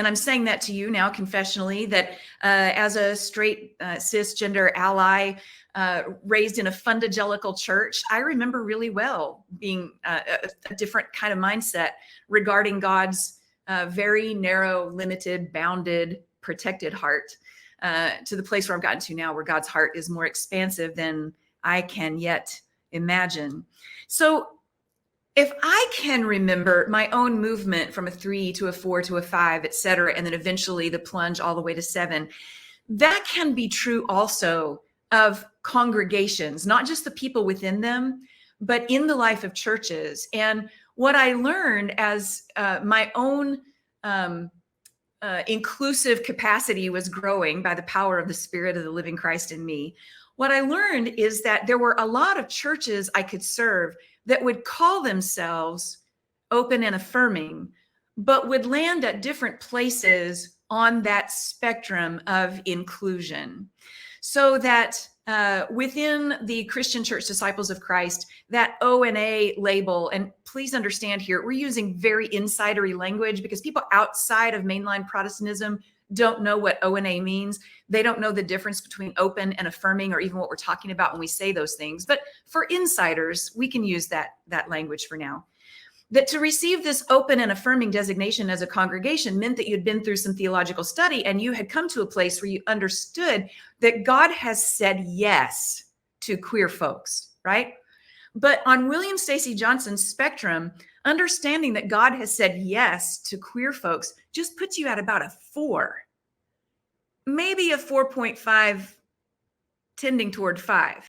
And I'm saying that to you now confessionally, that as a straight cisgender ally raised in a fundagelical church, I remember really well being a different kind of mindset regarding God's very narrow, limited, bounded, protected heart, to the place where I've gotten to now, where God's heart is more expansive than I can yet imagine. So if I can remember my own movement from a 3 to a 4 to a 5, et cetera, and then eventually the plunge all the way to 7, that can be true also of congregations, not just the people within them, but in the life of churches. And what I learned as my own inclusive capacity was growing by the power of the Spirit of the living Christ in me, what I learned is that there were a lot of churches I could serve that would call themselves open and affirming, but would land at different places on that spectrum of inclusion. So that within the Christian Church Disciples of Christ, that O and A label, and please understand here, we're using very insidery language because people outside of mainline Protestantism don't know what O and A means. They don't know the difference between open and affirming, or even what we're talking about when we say those things. But for insiders, we can use that language for now. That to receive this open and affirming designation as a congregation meant that you'd been through some theological study and you had come to a place where you understood that God has said yes to queer folks, right? But on William Stacy Johnson's spectrum, understanding that God has said yes to queer folks just puts you at about a 4, maybe a 4.5, tending toward 5.